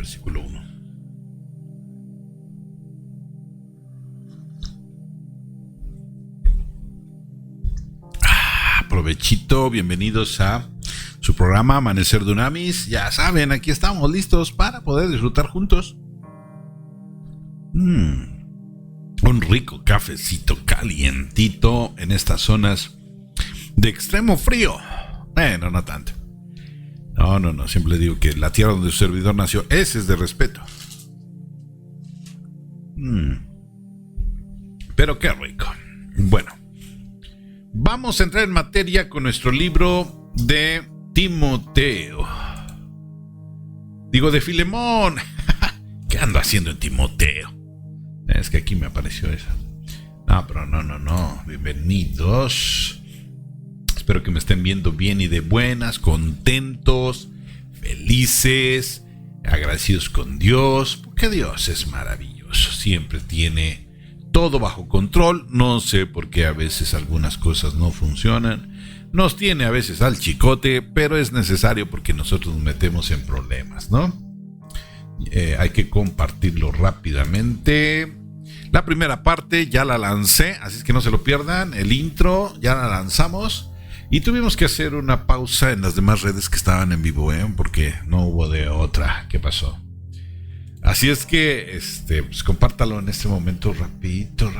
versículo 1. Provechito, bienvenidos a su programa Amanecer Dunamis. Ya saben, aquí estamos listos para poder disfrutar juntos. Un rico cafecito calientito en estas zonas de extremo frío. Bueno, no tanto. No, siempre digo que la tierra donde su servidor nació, ese es de respeto. Pero qué rico. Bueno, vamos a entrar en materia con nuestro libro de Timoteo. Digo, de Filemón. ¿Qué ando haciendo en Timoteo? Es que aquí me apareció eso. No, pero no. Bienvenidos. Espero que me estén viendo bien y de buenas, contentos, felices, agradecidos con Dios, porque Dios es maravilloso. Siempre tiene todo bajo control. No sé por qué a veces algunas cosas no funcionan. Nos tiene a veces al chicote, pero es necesario porque nosotros nos metemos en problemas, ¿no? Hay que compartirlo rápidamente. La primera parte ya la lancé, así es que no se lo pierdan. El intro ya la lanzamos y tuvimos que hacer una pausa en las demás redes que estaban en vivo, porque no hubo de otra. ¿Qué pasó? Así es que pues compártalo en este momento rapidito.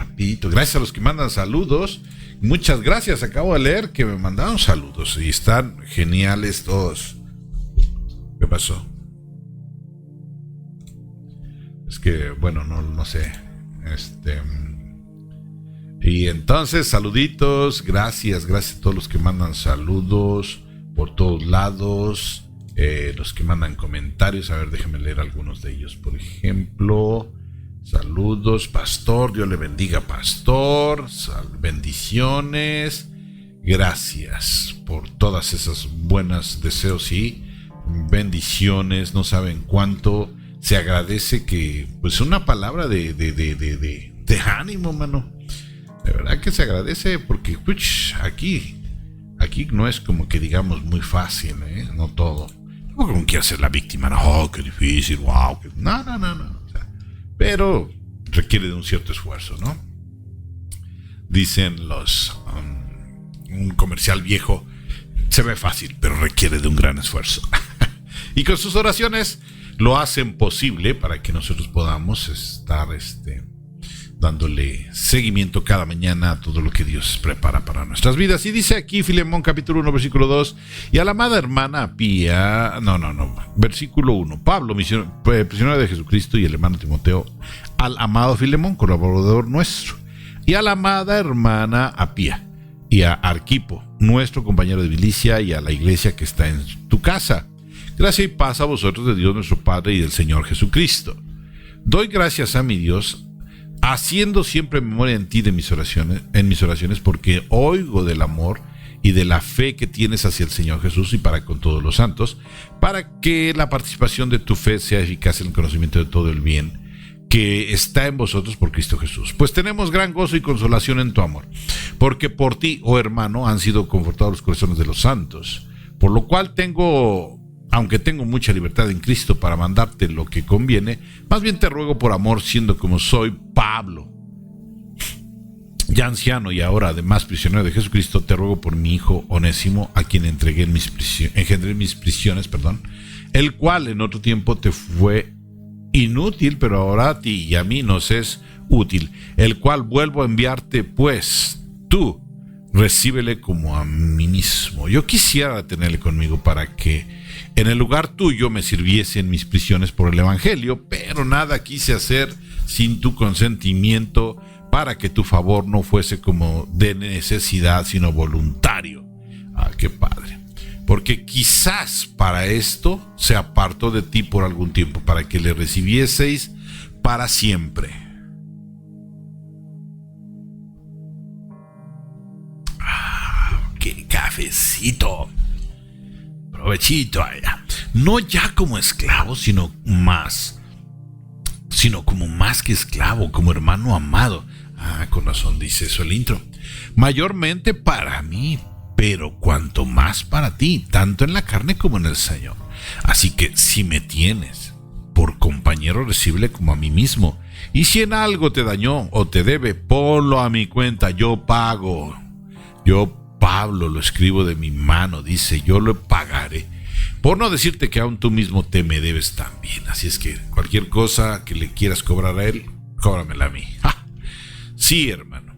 Gracias a los que mandan saludos. Muchas gracias. Acabo de leer que me mandaron saludos y están geniales todos. ¿Qué pasó? Es que, bueno, no sé. Y entonces, saluditos. Gracias a todos los que mandan saludos por todos lados. Los que mandan comentarios, a ver, déjenme leer algunos de ellos. Por ejemplo, saludos, Pastor, Dios le bendiga, Pastor, bendiciones, gracias por todas esas buenos deseos y bendiciones. No saben cuánto se agradece que, pues, una palabra de ánimo, mano. De verdad que se agradece porque aquí no es como que digamos muy fácil, no todo. No como que hacer la víctima, no, qué difícil, wow, no. O sea, pero requiere de un cierto esfuerzo, ¿no? Dicen un comercial viejo, se ve fácil, pero requiere de un gran esfuerzo. Y con sus oraciones lo hacen posible para que nosotros podamos estar dándole seguimiento cada mañana a todo lo que Dios prepara para nuestras vidas. Y dice aquí Filemón capítulo 1 versículo 2, y a la amada hermana Apía, versículo 1, Pablo, prisionero de Jesucristo, y el hermano Timoteo, al amado Filemón, colaborador nuestro, y a la amada hermana Apía, y a Arquipo, nuestro compañero de milicia, y a la iglesia que está en tu casa. Gracia y paz a vosotros de Dios nuestro Padre y del Señor Jesucristo. Doy gracias a mi Dios, haciendo siempre memoria en ti en mis oraciones, porque oigo del amor y de la fe que tienes hacia el Señor Jesús y para con todos los santos, para que la participación de tu fe sea eficaz en el conocimiento de todo el bien que está en vosotros por Cristo Jesús. Pues tenemos gran gozo y consolación en tu amor, porque por ti, oh hermano, han sido confortados los corazones de los santos, por lo cual aunque tengo mucha libertad en Cristo para mandarte lo que conviene, más bien te ruego por amor, siendo como soy Pablo, ya anciano y ahora además prisionero de Jesucristo, te ruego por mi hijo Onésimo, a quien engendré mis prisiones, el cual en otro tiempo te fue inútil, pero ahora a ti y a mí nos es útil, el cual vuelvo a enviarte, pues tú recíbele como a mí mismo. Yo quisiera tenerle conmigo para que en el lugar tuyo me sirviese en mis prisiones por el evangelio, pero nada quise hacer sin tu consentimiento, para que tu favor no fuese como de necesidad, sino voluntario. Qué padre. Porque quizás para esto se apartó de ti por algún tiempo, para que le recibieseis para siempre. ¡Qué cafecito! Provechito allá. No ya como esclavo, sino como más que esclavo, como hermano amado. Con razón dice eso el intro. Mayormente para mí, pero cuanto más para ti, tanto en la carne como en el Señor. Así que si me tienes por compañero, recíbele como a mí mismo. Y si en algo te dañó o te debe, ponlo a mi cuenta, yo pago. Yo, Pablo, lo escribo de mi mano, dice, yo lo pagaré. Por no decirte que aún tú mismo te me debes también. Así es que cualquier cosa que le quieras cobrar a él, cóbramela a mí. ¡Ja! Sí, hermano.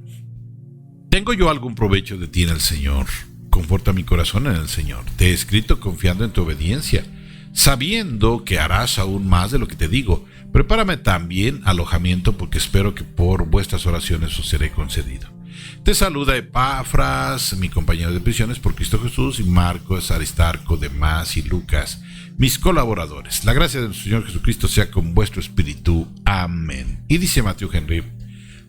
¿Tengo yo algún provecho de ti en el Señor? Conforta mi corazón en el Señor. Te he escrito confiando en tu obediencia, sabiendo que harás aún más de lo que te digo. Prepárame también alojamiento, porque espero que por vuestras oraciones os seré concedido. Te saluda Epafras, mi compañero de prisiones por Cristo Jesús, y Marcos, Aristarco, Demás y Lucas, mis colaboradores. La gracia de nuestro Señor Jesucristo sea con vuestro espíritu. Amén. Y dice Matthew Henry: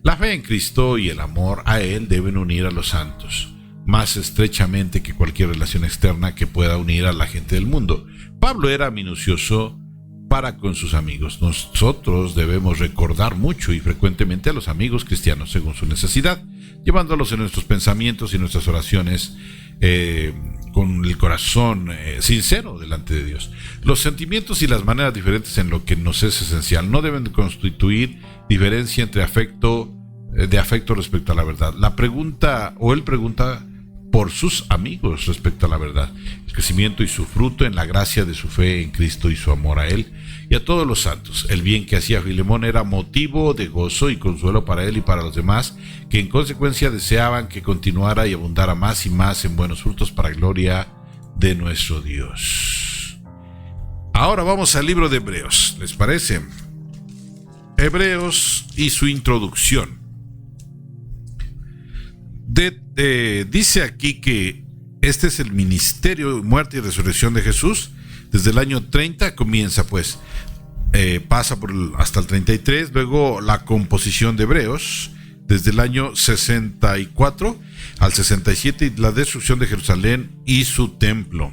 la fe en Cristo y el amor a Él deben unir a los santos, más estrechamente que cualquier relación externa que pueda unir a la gente del mundo. Pablo era minucioso para con sus amigos. Nosotros debemos recordar mucho y frecuentemente a los amigos cristianos según su necesidad, llevándolos en nuestros pensamientos y nuestras oraciones con el corazón sincero delante de Dios. Los sentimientos y las maneras diferentes en lo que nos es esencial no deben constituir diferencia entre afecto respecto a la verdad. Él pregunta por sus amigos respecto a la verdad, el crecimiento y su fruto en la gracia de su fe en Cristo y su amor a Él y a todos los santos. El bien que hacía Filemón era motivo de gozo y consuelo para él y para los demás, que en consecuencia deseaban que continuara y abundara más y más en buenos frutos para gloria de nuestro Dios. Ahora vamos al libro de Hebreos, ¿les parece? Hebreos y su introducción. Dice aquí que este es el ministerio, muerte y resurrección de Jesús. Desde el año 30 comienza, pues, pasa hasta el 33, luego la composición de Hebreos, desde el año 64 al 67, y la destrucción de Jerusalén y su templo.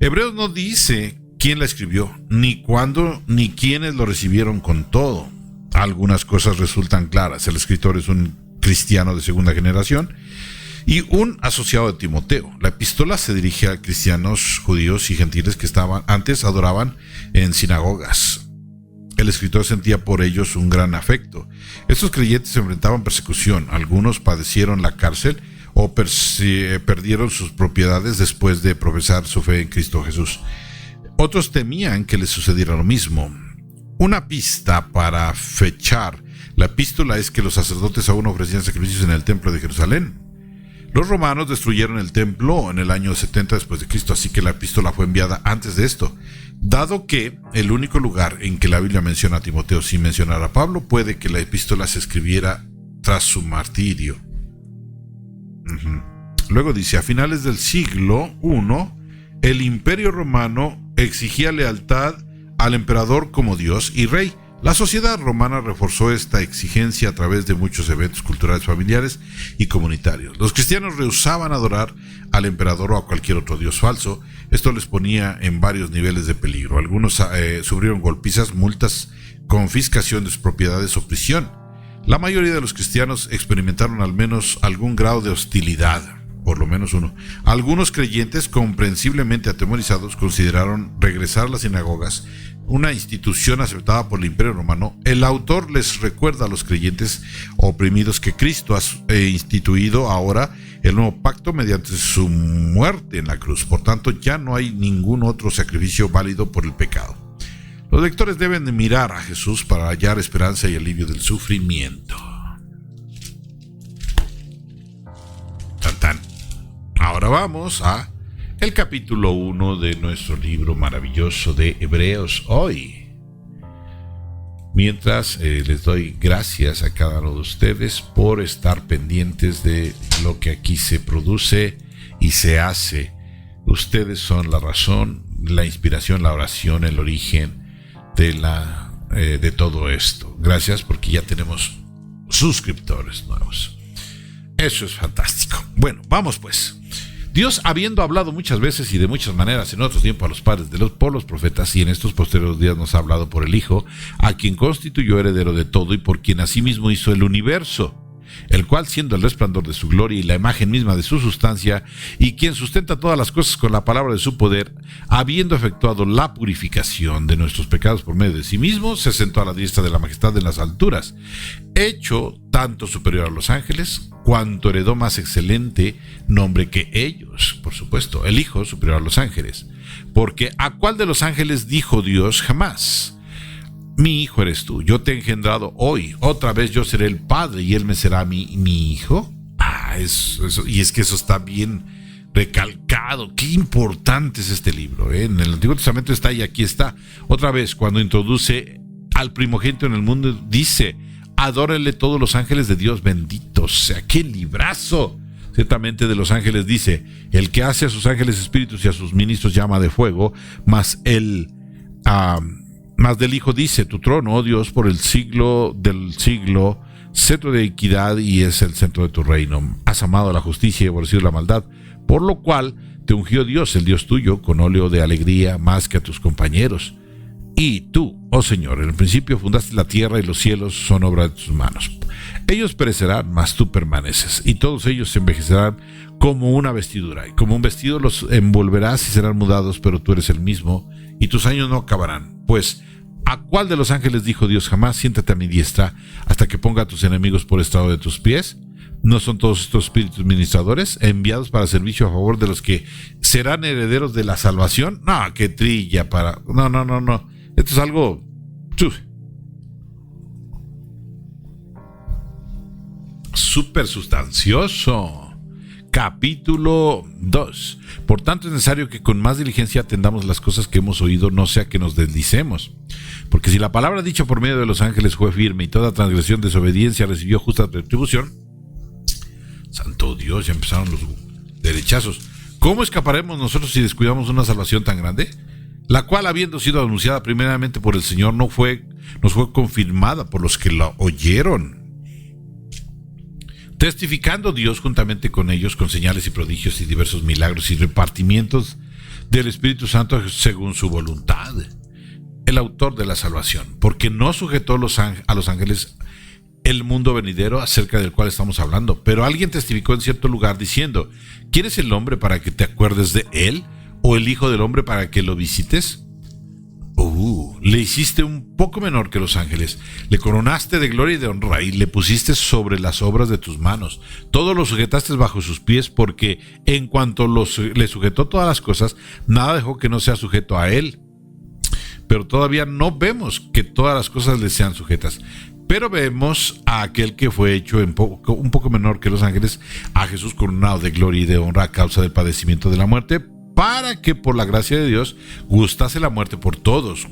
Hebreos no dice quién la escribió, ni cuándo, ni quiénes lo recibieron con todo. Algunas cosas resultan claras. El escritor es un cristiano de segunda generación y un asociado de Timoteo. La epístola se dirige a cristianos judíos y gentiles que antes adoraban en sinagogas. El escritor sentía por ellos un gran afecto. Estos creyentes enfrentaban persecución. Algunos padecieron la cárcel o perdieron sus propiedades después de profesar su fe en Cristo Jesús. Otros temían que les sucediera lo mismo. Una pista para fechar la epístola es que los sacerdotes aún ofrecían sacrificios en el templo de Jerusalén. Los romanos destruyeron el templo en el año 70 después de Cristo, así que la epístola fue enviada antes de esto. Dado que el único lugar en que la Biblia menciona a Timoteo sin mencionar a Pablo, puede que la epístola se escribiera tras su martirio. Luego dice: a finales del siglo I, el imperio romano exigía lealtad al emperador como Dios y rey. La sociedad romana reforzó esta exigencia a través de muchos eventos culturales familiares y comunitarios. Los cristianos rehusaban adorar al emperador o a cualquier otro dios falso. Esto les ponía en varios niveles de peligro. Algunos sufrieron golpizas, multas, confiscación de sus propiedades o prisión. La mayoría de los cristianos experimentaron al menos algún grado de hostilidad, por lo menos uno. Algunos creyentes, comprensiblemente atemorizados, consideraron regresar a las sinagogas, una institución aceptada por el Imperio Romano. El autor les recuerda a los creyentes oprimidos que Cristo ha instituido ahora el nuevo pacto mediante su muerte en la cruz. Por tanto, ya no hay ningún otro sacrificio válido por el pecado. Los lectores deben de mirar a Jesús para hallar esperanza y alivio del sufrimiento. Tan tan. Ahora vamos a el capítulo 1 de nuestro libro maravilloso de Hebreos hoy. Mientras les doy gracias a cada uno de ustedes por estar pendientes de lo que aquí se produce y se hace. Ustedes son la razón, la inspiración, la oración, el origen de todo esto. Gracias, porque ya tenemos suscriptores nuevos. Eso es fantástico. Bueno, vamos pues. Dios, habiendo hablado muchas veces y de muchas maneras en otros tiempos a los padres por los profetas, y en estos posteriores días nos ha hablado por el Hijo, a quien constituyó heredero de todo y por quien asimismo hizo el universo. el cual siendo el resplandor de su gloria y la imagen misma de su sustancia, y quien sustenta todas las cosas con la palabra de su poder, habiendo efectuado la purificación de nuestros pecados por medio de sí mismo, se sentó a la diestra de la majestad en las alturas, hecho tanto superior a los ángeles, cuanto heredó más excelente nombre que ellos, por supuesto, el Hijo superior a los ángeles. Porque ¿a cuál de los ángeles dijo Dios jamás: mi hijo eres tú, yo te he engendrado hoy, otra vez yo seré el padre y él me será mi hijo? Eso, y es que eso está bien recalcado. Qué importante es este libro, ¿eh? En el Antiguo Testamento está y aquí está. Otra vez, cuando introduce al primogénito en el mundo, dice: adórenle todos los ángeles de Dios bendito. O sea, qué librazo. Ciertamente de los ángeles dice: el que hace a sus ángeles espíritus y a sus ministros llama de fuego, mas del Hijo dice: tu trono, oh Dios, por el siglo del siglo, centro de equidad y es el centro de tu reino. Has amado la justicia y aborrecido la maldad, por lo cual te ungió Dios, el Dios tuyo, con óleo de alegría más que a tus compañeros. Y tú, oh Señor, en el principio fundaste la tierra y los cielos son obra de tus manos. Ellos perecerán, mas tú permaneces, y todos ellos se envejecerán como una vestidura, y como un vestido los envolverás y serán mudados, pero tú eres el mismo, y tus años no acabarán. Pues, ¿a cuál de los ángeles dijo Dios jamás: siéntate a mi diestra hasta que ponga a tus enemigos por estrado de tus pies? ¿No son todos estos espíritus ministradores enviados para servicio a favor de los que serán herederos de la salvación? No, qué trilla para... No. Esto es algo... súper sustancioso. Capítulo 2. Por tanto es necesario que con más diligencia atendamos las cosas que hemos oído, no sea que nos deslicemos. Porque si la palabra dicha por medio de los ángeles fue firme y toda transgresión, desobediencia recibió justa retribución, santo Dios, ya empezaron los derechazos. ¿Cómo escaparemos nosotros si descuidamos una salvación tan grande? La cual, habiendo sido anunciada primeramente por el Señor, nos fue confirmada por los que la oyeron, testificando Dios juntamente con ellos con señales y prodigios y diversos milagros y repartimientos del Espíritu Santo según su voluntad. El autor de la salvación, porque no sujetó a los ángeles el mundo venidero acerca del cual estamos hablando, pero alguien testificó en cierto lugar diciendo: ¿quién es el hombre para que te acuerdes de él? ¿O el hijo del hombre para que lo visites? Le hiciste un poco menor que los ángeles, le coronaste de gloria y de honra, y le pusiste sobre las obras de tus manos. Todo lo sujetaste bajo sus pies, porque en cuanto le sujetó todas las cosas, nada dejó que no sea sujeto a él. Pero todavía no vemos que todas las cosas le sean sujetas. Pero vemos a aquel que fue hecho un poco menor que los ángeles, a Jesús coronado de gloria y de honra a causa del padecimiento de la muerte, para que por la gracia de Dios gustase la muerte por todos.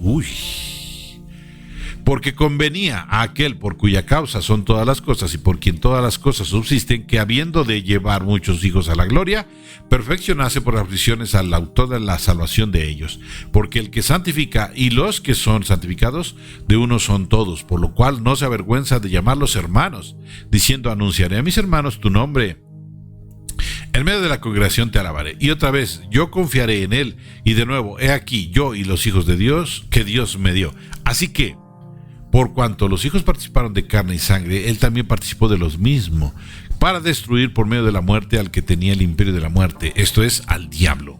Porque convenía a aquel por cuya causa son todas las cosas y por quien todas las cosas subsisten, que habiendo de llevar muchos hijos a la gloria, perfeccionase por aflicciones al autor de la salvación de ellos. Porque el que santifica y los que son santificados de uno son todos, por lo cual no se avergüenza de llamarlos hermanos, diciendo: anunciaré a mis hermanos tu nombre. En medio de la congregación te alabaré. Y otra vez, yo confiaré en él. Y de nuevo, he aquí yo y los hijos de Dios que Dios me dio. Así que, por cuanto los hijos participaron de carne y sangre, él también participó de los mismos, para destruir por medio de la muerte al que tenía el imperio de la muerte, esto es, al diablo,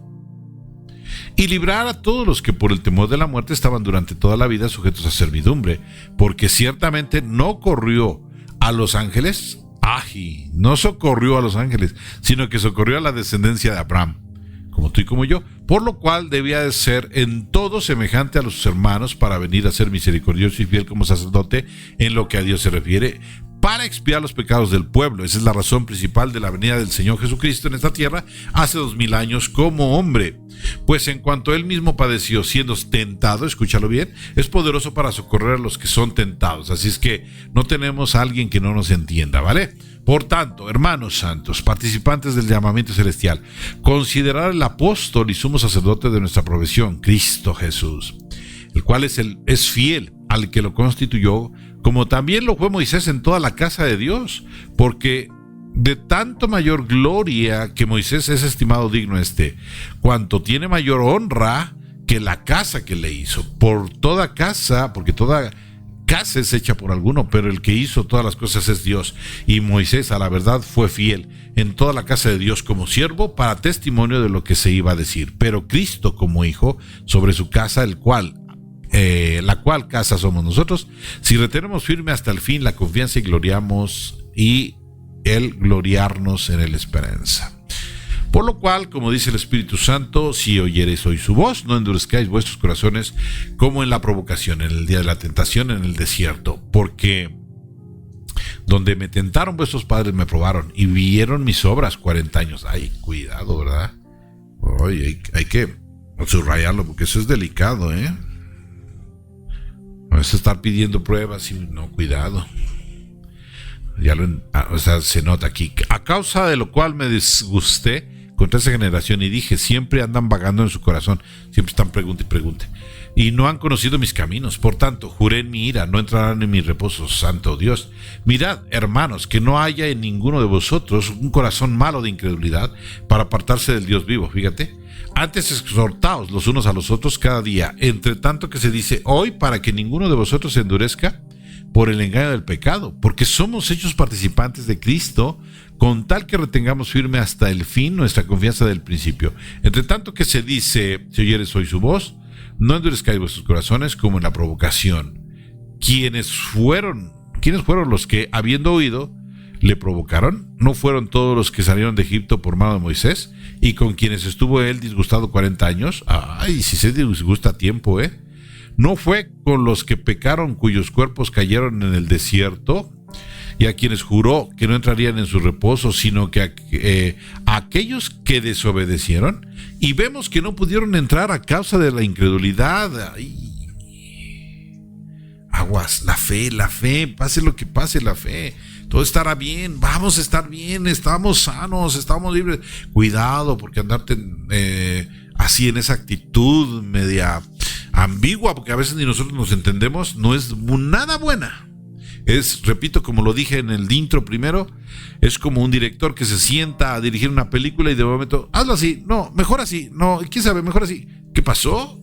y librar a todos los que por el temor de la muerte estaban durante toda la vida sujetos a servidumbre, porque ciertamente no corrió a los ángeles, no socorrió a los ángeles, sino que socorrió a la descendencia de Abraham, como tú y como yo, por lo cual debía de ser en todo semejante a los hermanos, para venir a ser misericordioso y fiel como sacerdote en lo que a Dios se refiere, para expiar los pecados del pueblo. Esa es la razón principal de la venida del Señor Jesucristo en esta tierra hace 2000 años como hombre. Pues en cuanto él mismo padeció siendo tentado, escúchalo bien, es poderoso para socorrer a los que son tentados. Así es que no tenemos a alguien que no nos entienda, ¿vale? Por tanto, hermanos santos, participantes del llamamiento celestial, considerar el apóstol y sumo sacerdote de nuestra profesión, Cristo Jesús, el cual es fiel al que lo constituyó, como también lo fue Moisés en toda la casa de Dios, porque de tanto mayor gloria que Moisés es estimado digno cuanto tiene mayor honra que la casa que le hizo. Por toda casa, porque toda casa es hecha por alguno, pero el que hizo todas las cosas es Dios. Y Moisés a la verdad fue fiel en toda la casa de Dios como siervo para testimonio de lo que se iba a decir. Pero Cristo como hijo sobre su casa, la cual casa somos nosotros, si retenemos firme hasta el fin la confianza y el gloriarnos en la esperanza. Por lo cual, como dice el Espíritu Santo, si oyereis hoy su voz, no endurezcáis vuestros corazones como en la provocación, en el día de la tentación en el desierto, porque donde me tentaron vuestros padres me probaron y vieron mis obras 40 años. Ay, cuidado, ¿verdad? Oye, hay que subrayarlo porque eso es delicado, ¿eh? No es estar pidiendo pruebas y no, cuidado. Se nota aquí. A causa de lo cual me disgusté contra esa generación y dije, siempre andan vagando en su corazón, siempre están pregunte y pregunte, y no han conocido mis caminos. Por tanto, juré en mi ira, no entrarán en mi reposo, santo Dios. Mirad, hermanos, que no haya en ninguno de vosotros un corazón malo de incredulidad para apartarse del Dios vivo. Fíjate, antes exhortaos los unos a los otros cada día, entre tanto que se dice hoy, para que ninguno de vosotros se endurezca por el engaño del pecado, porque somos hechos participantes de Cristo, con tal que retengamos firme hasta el fin nuestra confianza del principio. Entre tanto que se dice, si oyeres hoy su voz, no endurezcáis vuestros corazones como en la provocación. ¿Quiénes fueron los que, habiendo oído, le provocaron? ¿No fueron todos los que salieron de Egipto por mano de Moisés, y con quienes estuvo él disgustado 40 años? Ay, si se disgusta a tiempo, ¿eh? ¿No fue con los que pecaron, cuyos cuerpos cayeron en el desierto, y a quienes juró que no entrarían en su reposo, sino que a aquellos que desobedecieron? Y vemos que no pudieron entrar a causa de la incredulidad. Ay. Aguas, la fe, pase lo que pase, la fe. Todo estará bien, vamos a estar bien, estamos sanos, estamos libres. Cuidado, porque andarte así en esa actitud media ambigua, porque a veces ni nosotros nos entendemos, no es nada buena. Es, repito, como lo dije en el intro primero, es como un director que se sienta a dirigir una película y de momento, hazlo así, no, mejor así, no, quién sabe, mejor así. ¿Qué pasó?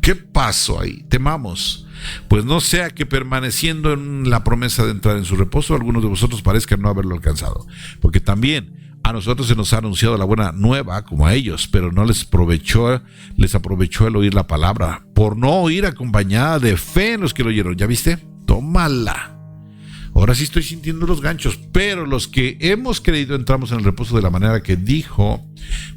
¿Qué pasó ahí? Temamos. Pues no sea que permaneciendo en la promesa de entrar en su reposo, algunos de vosotros parezcan no haberlo alcanzado. Porque también a nosotros se nos ha anunciado la buena nueva, como a ellos, pero no les aprovechó el oír la palabra, por no oír acompañada de fe en los que lo oyeron. ¿Ya viste? Tómala. Ahora sí estoy sintiendo los ganchos, pero los que hemos creído entramos en el reposo de la manera que dijo.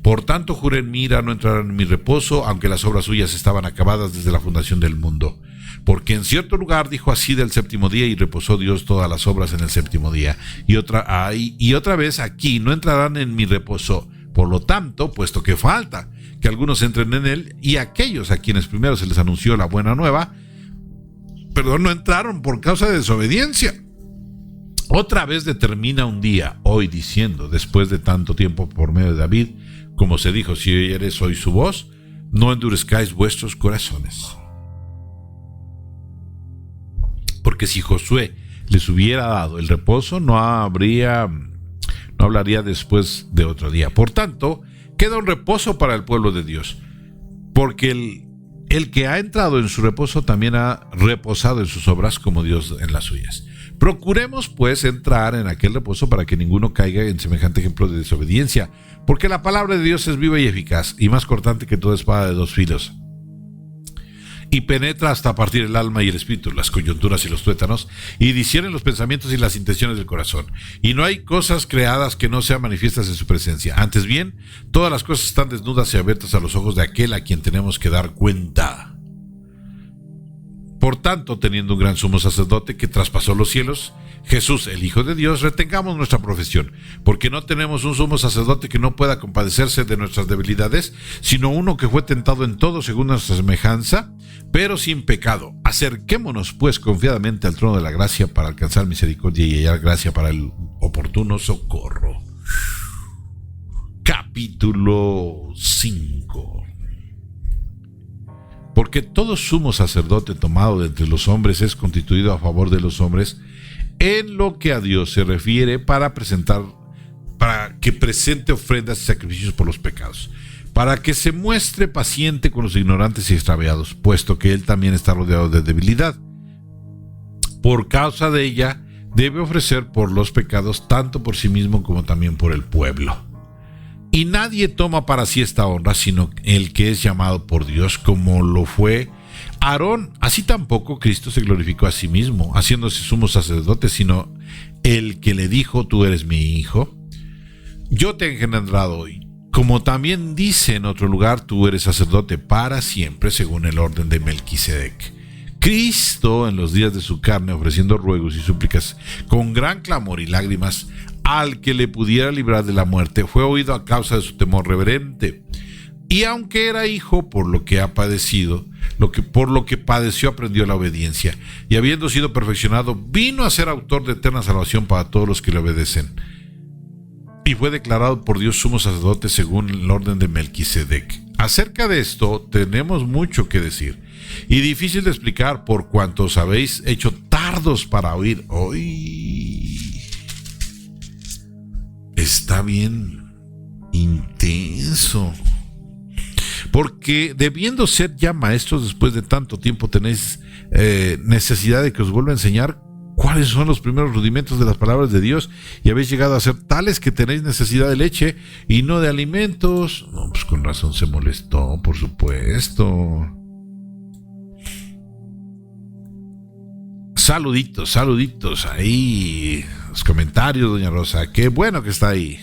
Por tanto, juré en mi ira, no entrarán en mi reposo, aunque las obras suyas estaban acabadas desde la fundación del mundo. Porque en cierto lugar dijo así del séptimo día, y reposó Dios todas las obras en el séptimo día. Y otra vez aquí, no entrarán en mi reposo. Por lo tanto, puesto que falta que algunos entren en él, y aquellos a quienes primero se les anunció la buena nueva, no entraron por causa de desobediencia. Otra vez determina un día, hoy, diciendo, después de tanto tiempo por medio de David, como se dijo, si oyeres hoy su voz, no endurezcáis vuestros corazones. Porque si Josué les hubiera dado el reposo, no hablaría después de otro día. Por tanto, queda un reposo para el pueblo de Dios, porque el que ha entrado en su reposo también ha reposado en sus obras como Dios en las suyas. Procuremos pues entrar en aquel reposo para que ninguno caiga en semejante ejemplo de desobediencia, porque la palabra de Dios es viva y eficaz, y más cortante que toda espada de dos filos, y penetra hasta partir el alma y el espíritu, las coyunturas y los tuétanos, y discierne los pensamientos y las intenciones del corazón. Y no hay cosas creadas que no sean manifiestas en su presencia. Antes bien, todas las cosas están desnudas y abiertas a los ojos de aquel a quien tenemos que dar cuenta. Por tanto, teniendo un gran sumo sacerdote que traspasó los cielos, Jesús, el Hijo de Dios, retengamos nuestra profesión, porque no tenemos un sumo sacerdote que no pueda compadecerse de nuestras debilidades, sino uno que fue tentado en todo según nuestra semejanza, pero sin pecado. Acerquémonos pues confiadamente al trono de la gracia para alcanzar misericordia y hallar gracia para el oportuno socorro. Capítulo 5. Porque todo sumo sacerdote tomado de entre los hombres es constituido a favor de los hombres en lo que a Dios se refiere, para que presente ofrendas y sacrificios por los pecados, para que se muestre paciente con los ignorantes y extraviados, puesto que él también está rodeado de debilidad. por causa de ella, debe ofrecer por los pecados tanto por sí mismo como también por el pueblo. Y nadie toma para sí esta honra, sino el que es llamado por Dios, como lo fue Aarón. Así tampoco Cristo se glorificó a sí mismo, haciéndose sumo sacerdote, sino el que le dijo: tú eres mi hijo, yo te he engendrado hoy. Como también dice en otro lugar: tú eres sacerdote para siempre, según el orden de Melquisedec. Cristo, en los días de su carne, ofreciendo ruegos y súplicas con gran clamor y lágrimas al que le pudiera librar de la muerte, fue oído a causa de su temor reverente. Y aunque era hijo, por lo que ha padecido, por lo que padeció, aprendió la obediencia, y habiendo sido perfeccionado, vino a ser autor de eterna salvación para todos los que le obedecen. Y fue declarado por Dios sumo sacerdote según el orden de Melquisedec. Acerca de esto tenemos mucho que decir, y difícil de explicar por cuanto os habéis hecho tardos para oír. Hoy está bien intenso. Porque debiendo ser ya maestros después de tanto tiempo, tenéis necesidad de que os vuelva a enseñar cuáles son los primeros rudimentos de las palabras de Dios, y habéis llegado a ser tales que tenéis necesidad de leche y no de alimentos. No, pues con razón se molestó, por supuesto. Saluditos ahí, los comentarios, doña Rosa, qué bueno que está ahí.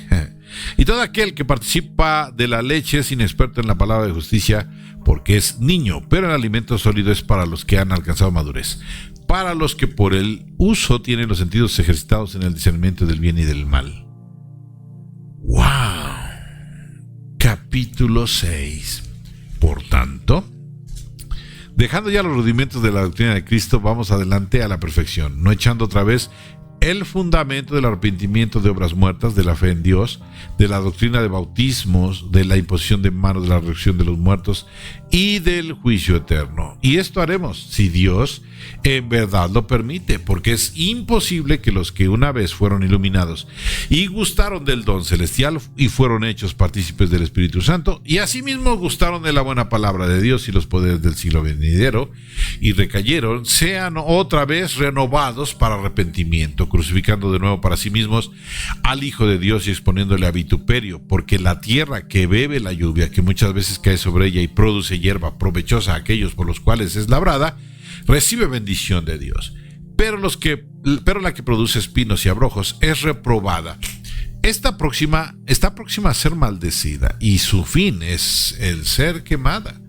Y todo aquel que participa de la leche es inexperto en la palabra de justicia, porque es niño, pero el alimento sólido es para los que han alcanzado madurez, para los que por el uso tienen los sentidos ejercitados en el discernimiento del bien y del mal. ¡Wow! Capítulo 6. Por tanto, dejando ya los rudimentos de la doctrina de Cristo, vamos adelante a la perfección, no echando otra vez el fundamento del arrepentimiento de obras muertas, de la fe en Dios, de la doctrina de bautismos, de la imposición de manos, de la resurrección de los muertos y del juicio eterno. Y esto haremos si Dios en verdad lo permite, porque es imposible que los que una vez fueron iluminados y gustaron del don celestial y fueron hechos partícipes del Espíritu Santo, y asimismo gustaron de la buena palabra de Dios y los poderes del siglo venidero, y recayeron, sean otra vez renovados para arrepentimiento, crucificando de nuevo para sí mismos al Hijo de Dios y exponiéndole a vituperio, porque la tierra que bebe la lluvia, que muchas veces cae sobre ella y produce hierba provechosa a aquellos por los cuales es labrada, recibe bendición de Dios. Pero la que produce espinos y abrojos es reprobada. Está próxima a ser maldecida, y su fin es el ser quemada.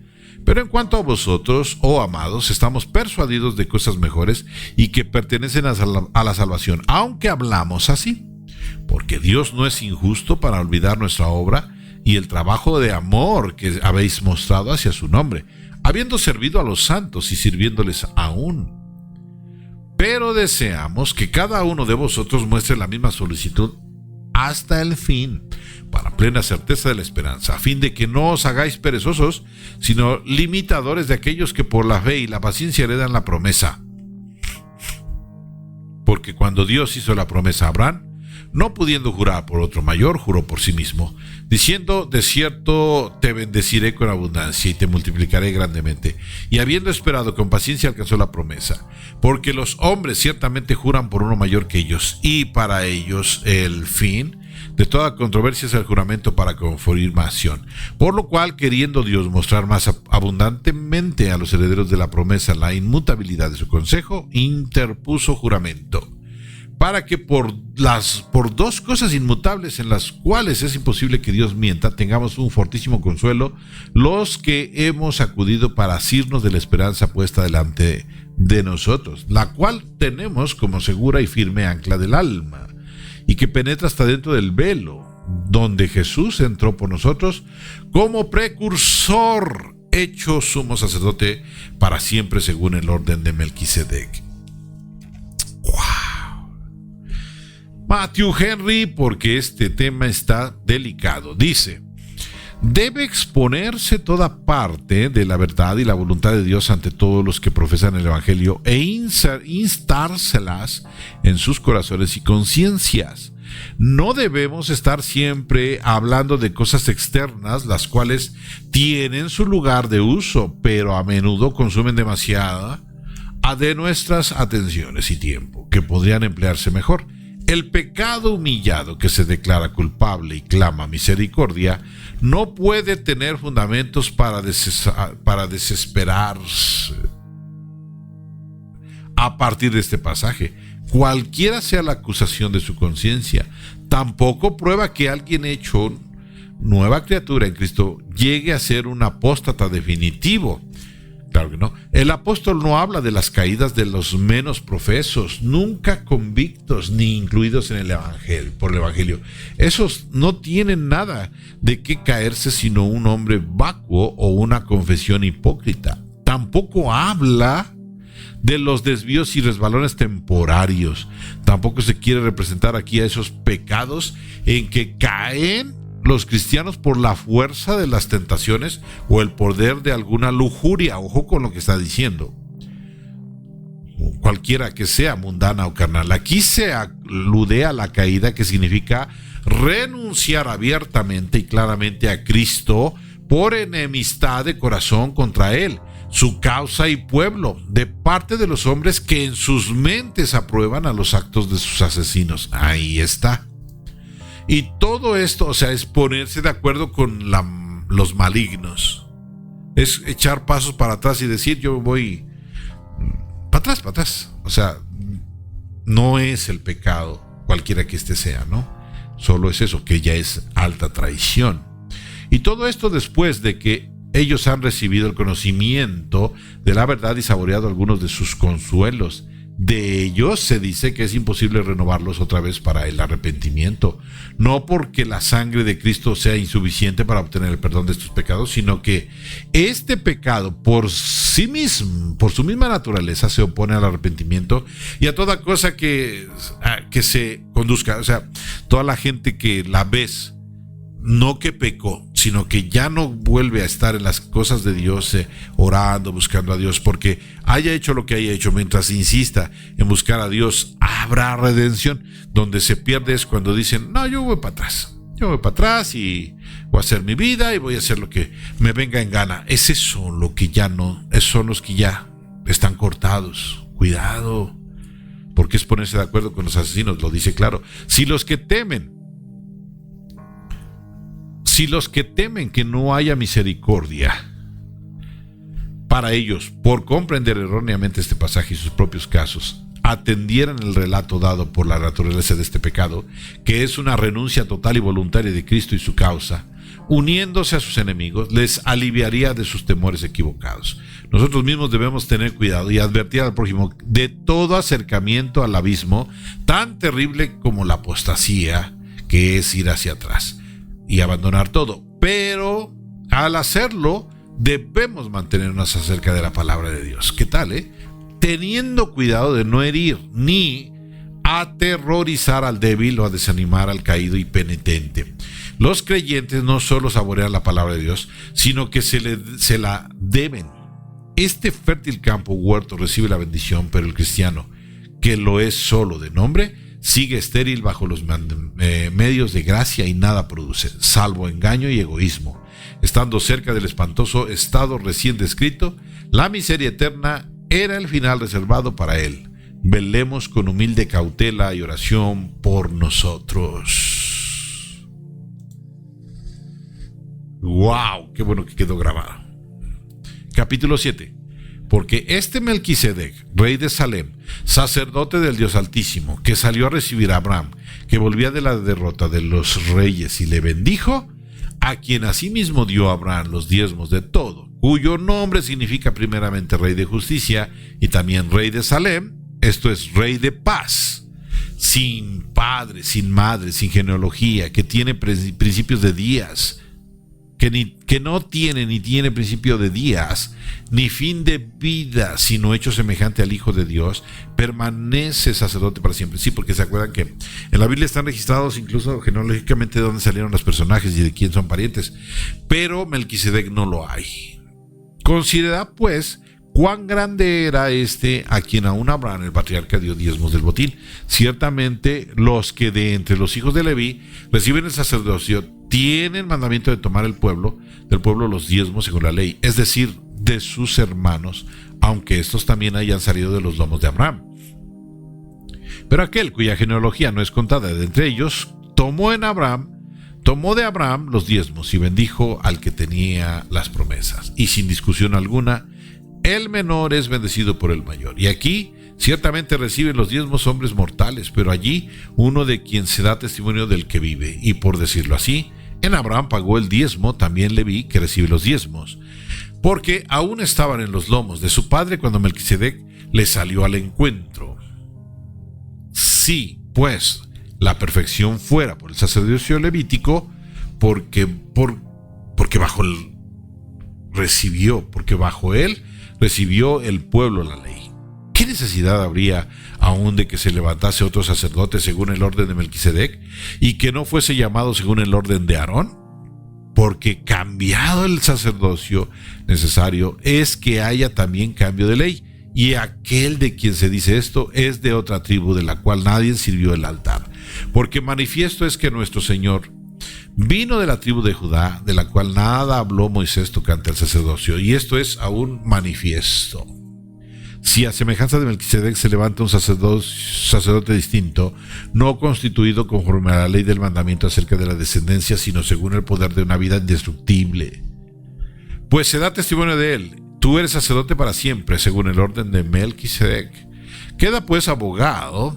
Pero en cuanto a vosotros, oh amados, estamos persuadidos de cosas mejores y que pertenecen a la salvación, aunque hablamos así. Porque Dios no es injusto para olvidar nuestra obra y el trabajo de amor que habéis mostrado hacia su nombre, habiendo servido a los santos y sirviéndoles aún. Pero deseamos que cada uno de vosotros muestre la misma solicitud hasta el fin, para plena certeza de la esperanza, a fin de que no os hagáis perezosos, sino limitadores de aquellos que por la fe y la paciencia heredan la promesa. Porque cuando Dios hizo la promesa a Abraham, no pudiendo jurar por otro mayor, juró por sí mismo, diciendo: de cierto te bendeciré con abundancia y te multiplicaré grandemente. Y habiendo esperado con paciencia, alcanzó la promesa. Porque los hombres ciertamente juran por uno mayor que ellos, y para ellos el fin de toda controversia es el juramento para confirmación. Por lo cual, queriendo Dios mostrar más abundantemente a los herederos de la promesa la inmutabilidad de su consejo, interpuso juramento, para que por dos cosas inmutables en las cuales es imposible que Dios mienta, tengamos un fortísimo consuelo los que hemos acudido para asirnos de la esperanza puesta delante de nosotros, la cual tenemos como segura y firme ancla del alma, y que penetra hasta dentro del velo, donde Jesús entró por nosotros como precursor, hecho sumo sacerdote para siempre según el orden de Melquisedec. Matthew Henry, porque este tema está delicado, dice: debe exponerse toda parte de la verdad y la voluntad de Dios ante todos los que profesan el Evangelio e instárselas en sus corazones y conciencias. No debemos estar siempre hablando de cosas externas, las cuales tienen su lugar de uso, pero a menudo consumen demasiada de nuestras atenciones y tiempo, que podrían emplearse mejor. El pecado humillado que se declara culpable y clama misericordia no puede tener fundamentos para desesperarse. A partir de este pasaje, cualquiera sea la acusación de su conciencia, tampoco prueba que alguien hecho nueva criatura en Cristo llegue a ser un apóstata definitivo. Claro que no. El apóstol no habla de las caídas de los menos profesos, nunca convictos ni incluidos en el evangelio, por el evangelio. Esos no tienen nada de qué caerse sino un hombre vacuo o una confesión hipócrita. Tampoco habla de los desvíos y resbalones temporarios. Tampoco se quiere representar aquí a esos pecados en que caen los cristianos por la fuerza de las tentaciones o el poder de alguna lujuria. Ojo con lo que está diciendo. Cualquiera que sea, mundana o carnal. Aquí se alude a la caída, que significa renunciar abiertamente y claramente a Cristo por enemistad de corazón contra Él, su causa y pueblo, de parte de los hombres que en sus mentes aprueban a los actos de sus asesinos. Ahí está. Y todo esto, o sea, es ponerse de acuerdo con los malignos. Es echar pasos para atrás y decir, yo voy para atrás. O sea, no es el pecado, cualquiera que este sea, ¿no? Solo es eso, que ya es alta traición. Y todo esto después de que ellos han recibido el conocimiento de la verdad y saboreado algunos de sus consuelos. De ellos se dice que es imposible renovarlos otra vez para el arrepentimiento, no porque la sangre de Cristo sea insuficiente para obtener el perdón de estos pecados, sino que este pecado por sí mismo, por su misma naturaleza, se opone al arrepentimiento y a toda cosa que se conduzca. O sea, toda la gente que la ves, no que pecó, sino que ya no vuelve a estar en las cosas de Dios, orando, buscando a Dios, porque haya hecho lo que haya hecho, mientras insista en buscar a Dios, habrá redención. Donde se pierde es cuando dicen, no, yo voy para atrás y voy a hacer mi vida y voy a hacer lo que me venga en gana. Es eso lo que ya no, esos son los que ya están cortados. Cuidado, porque es ponerse de acuerdo con los asesinos, lo dice claro. Si los que temen que no haya misericordia para ellos, por comprender erróneamente este pasaje y sus propios casos, atendieran el relato dado por la naturaleza de este pecado, que es una renuncia total y voluntaria de Cristo y su causa, uniéndose a sus enemigos, les aliviaría de sus temores equivocados. Nosotros mismos debemos tener cuidado y advertir al prójimo de todo acercamiento al abismo tan terrible como la apostasía, que es ir hacia atrás y abandonar todo. Pero al hacerlo debemos mantenernos acerca de la palabra de Dios. ¿Qué tal, teniendo cuidado de no herir ni aterrorizar al débil o a desanimar al caído y penitente? Los creyentes no solo saborean la palabra de Dios, sino que se la deben. Este fértil campo huerto recibe la bendición, pero el cristiano, que lo es solo de nombre, sigue estéril bajo los medios de gracia y nada produce, salvo engaño y egoísmo. Estando cerca del espantoso estado recién descrito, la miseria eterna era el final reservado para él. Velemos con humilde cautela y oración por nosotros. ¡Wow! ¡Qué bueno que quedó grabado! Capítulo 7. Porque este Melquisedec, rey de Salem, sacerdote del Dios Altísimo, que salió a recibir a Abraham, que volvía de la derrota de los reyes y le bendijo, a quien asimismo dio a Abraham los diezmos de todo, cuyo nombre significa primeramente rey de justicia y también rey de Salem, esto es rey de paz, sin padre, sin madre, sin genealogía, que tiene principios de días, que no tiene ni tiene principio de días, ni fin de vida, sino hecho semejante al Hijo de Dios, permanece sacerdote para siempre. Sí, porque se acuerdan que en la Biblia están registrados incluso genealógicamente de dónde salieron los personajes y de quién son parientes, pero Melquisedec no lo hay. Considera pues cuán grande era este a quien aún Abraham el patriarca dio diezmos del botín. Ciertamente los que de entre los hijos de Leví reciben el sacerdocio tienen mandamiento de tomar del pueblo los diezmos según la ley, es decir, de sus hermanos, aunque estos también hayan salido de los lomos de Abraham. Pero aquel cuya genealogía no es contada de entre ellos, tomó de Abraham los diezmos y bendijo al que tenía las promesas. Y sin discusión alguna, el menor es bendecido por el mayor. Y aquí ciertamente reciben los diezmos hombres mortales, pero allí uno de quien se da testimonio del que vive. Y por decirlo así, en Abraham pagó el diezmo también Leví, que recibe los diezmos, porque aún estaban en los lomos de su padre cuando Melquisedec le salió al encuentro. Sí, pues, la perfección fuera por el sacerdocio levítico, porque bajo él recibió el pueblo la ley. ¿Qué necesidad habría aún de que se levantase otro sacerdote según el orden de Melquisedec y que no fuese llamado según el orden de Aarón? Porque cambiado el sacerdocio necesario es que haya también cambio de ley. Y aquel de quien se dice esto es de otra tribu de la cual nadie sirvió el altar. Porque manifiesto es que nuestro Señor vino de la tribu de Judá, de la cual nada habló Moisés tocante al sacerdocio. Y esto es aún manifiesto. Si a semejanza de Melquisedec se levanta un sacerdote distinto, no constituido conforme a la ley del mandamiento acerca de la descendencia, sino según el poder de una vida indestructible, pues se da testimonio de él: tú eres sacerdote para siempre, según el orden de Melquisedec. Queda pues abrogado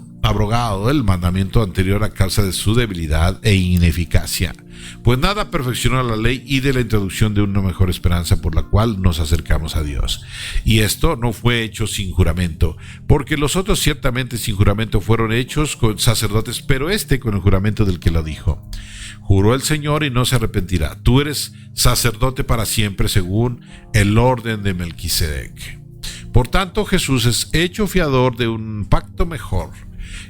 el mandamiento anterior a causa de su debilidad e ineficacia, pues nada perfeccionó la ley y de la introducción de una mejor esperanza por la cual nos acercamos a Dios. Y esto no fue hecho sin juramento, porque los otros ciertamente sin juramento fueron hechos con sacerdotes, pero con el juramento del que lo dijo. Juró el Señor y no se arrepentirá: tú eres sacerdote para siempre según el orden de Melquisedec. Por tanto, Jesús es hecho fiador de un pacto mejor,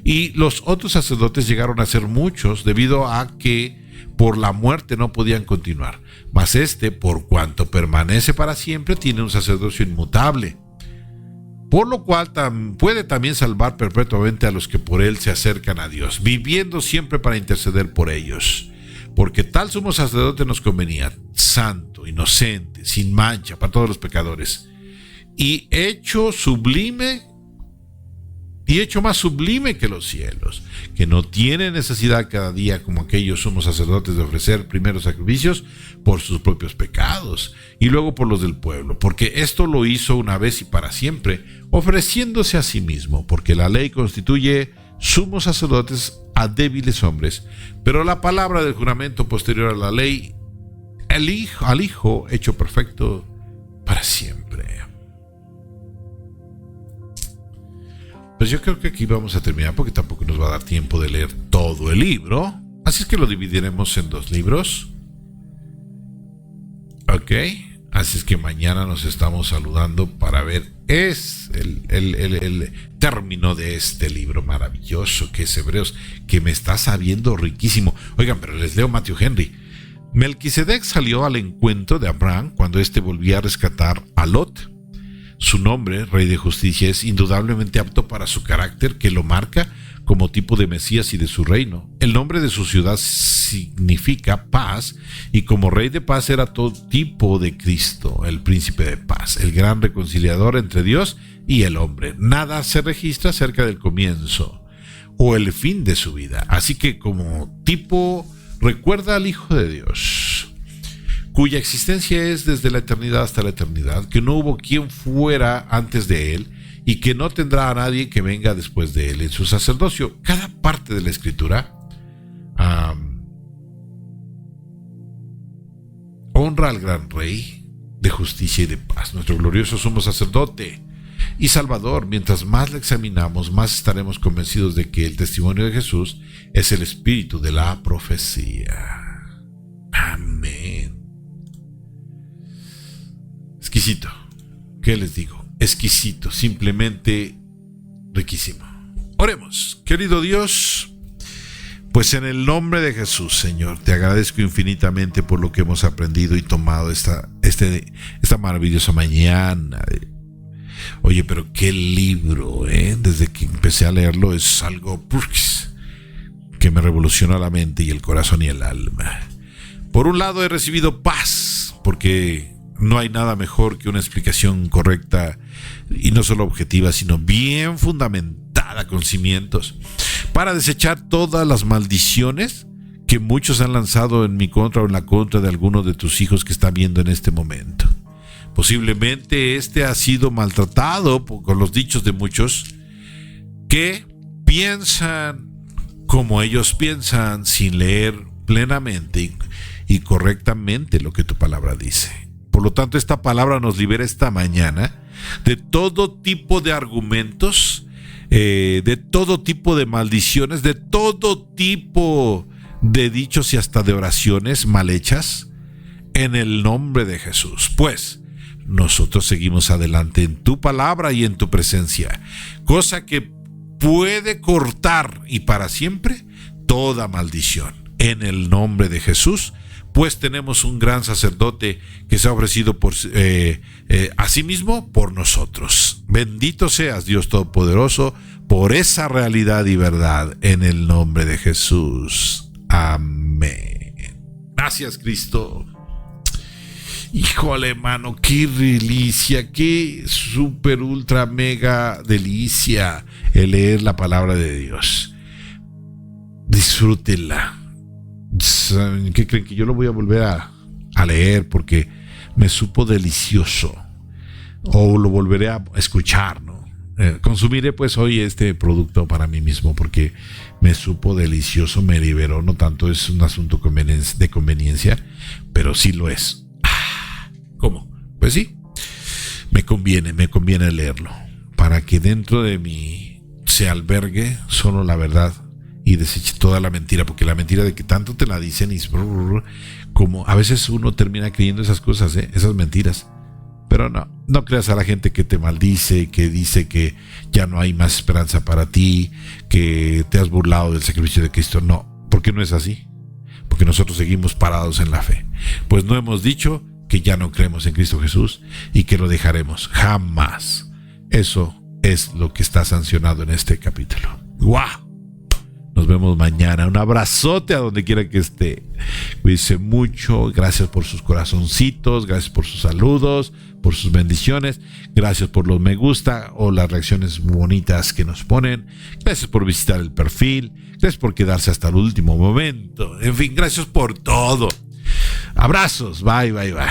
y los otros sacerdotes llegaron a ser muchos debido a que por la muerte no podían continuar. Mas por cuanto permanece para siempre, tiene un sacerdocio inmutable, por lo cual puede también salvar perpetuamente a los que por él se acercan a Dios, viviendo siempre para interceder por ellos. Porque tal sumo sacerdote nos convenía, santo, inocente, sin mancha, para todos los pecadores, y hecho más sublime que los cielos, que no tiene necesidad cada día, como aquellos sumos sacerdotes, de ofrecer primeros sacrificios por sus propios pecados y luego por los del pueblo, porque esto lo hizo una vez y para siempre, ofreciéndose a sí mismo, porque la ley constituye sumos sacerdotes a débiles hombres, pero la palabra del juramento posterior a la ley, al Hijo hecho perfecto para siempre. Pues yo creo que aquí vamos a terminar, porque tampoco nos va a dar tiempo de leer todo el libro, así es que lo dividiremos en 2 libros. Ok, así es que mañana nos estamos saludando para ver el término de este libro maravilloso que es Hebreos, que me está sabiendo riquísimo. Oigan, pero les leo Matthew Henry. Melquisedec salió al encuentro de Abraham cuando éste volvía a rescatar a Lot. Su nombre, Rey de Justicia, es indudablemente apto para su carácter, que lo marca como tipo de Mesías y de su reino. El nombre de su ciudad significa paz, y como Rey de paz era todo tipo de Cristo, el príncipe de paz, el gran reconciliador entre Dios y el hombre. Nada se registra acerca del comienzo o el fin de su vida, así que como tipo recuerda al Hijo de Dios, cuya existencia es desde la eternidad hasta la eternidad, que no hubo quien fuera antes de él y que no tendrá a nadie que venga después de él. En su sacerdocio, cada parte de la Escritura honra al gran Rey de justicia y de paz, nuestro glorioso sumo sacerdote y Salvador. Mientras más le examinamos, más estaremos convencidos de que el testimonio de Jesús es el espíritu de la profecía. Amén. Exquisito. ¿Qué les digo? Exquisito, simplemente riquísimo. Oremos. Querido Dios, pues en el nombre de Jesús, Señor, te agradezco infinitamente por lo que hemos aprendido y tomado esta maravillosa mañana. Oye, pero qué libro, desde que empecé a leerlo es algo que me revoluciona la mente y el corazón y el alma. Por un lado he recibido paz, porque no hay nada mejor que una explicación correcta y no solo objetiva, sino bien fundamentada con cimientos, para desechar todas las maldiciones que muchos han lanzado en mi contra o en la contra de algunos de tus hijos que están viendo en este momento. Posiblemente ha sido maltratado con los dichos de muchos que piensan como ellos piensan sin leer plenamente y correctamente lo que tu palabra dice. Por lo tanto, esta palabra nos libera esta mañana de todo tipo de argumentos, de todo tipo de maldiciones, de todo tipo de dichos y hasta de oraciones mal hechas, en el nombre de Jesús. Pues nosotros seguimos adelante en tu palabra y en tu presencia, cosa que puede cortar y para siempre toda maldición. En el nombre de Jesús, pues tenemos un gran sacerdote que se ha ofrecido a sí mismo por nosotros. Bendito seas, Dios Todopoderoso, por esa realidad y verdad, en el nombre de Jesús. Amén. Gracias, Cristo. Híjole, mano, qué delicia, qué super ultra mega delicia el leer la palabra de Dios. Disfrútenla. ¿Qué creen? Que yo lo voy a volver a leer porque me supo delicioso, o lo volveré a escuchar, ¿no? Consumiré pues hoy este producto para mí mismo porque me supo delicioso, me liberó. No tanto es un asunto de conveniencia, pero sí lo es. ¿Cómo? Pues sí, me conviene leerlo para que dentro de mí se albergue solo la verdad y deseche toda la mentira, porque la mentira de que tanto te la dicen y como a veces uno termina creyendo esas cosas, esas mentiras. Pero no creas a la gente que te maldice, que dice que ya no hay más esperanza para ti, que te has burlado del sacrificio de Cristo. No, porque no es así, porque nosotros seguimos parados en la fe. Pues no hemos dicho que ya no creemos en Cristo Jesús y que lo dejaremos jamás. Eso es lo que está sancionado en este capítulo. ¡Guau! Nos vemos mañana. Un abrazote a donde quiera que esté. Cuídense mucho. Gracias por sus corazoncitos. Gracias por sus saludos, por sus bendiciones. Gracias por los me gusta o las reacciones bonitas que nos ponen. Gracias por visitar el perfil. Gracias por quedarse hasta el último momento. En fin, gracias por todo. Abrazos. Bye, bye, bye.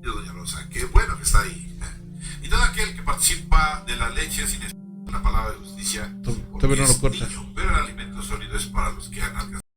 Doña Rosa, qué bueno que está ahí. Y todo aquel que participa de la leche sin la palabra de justicia, todavía no lo corta. Niño.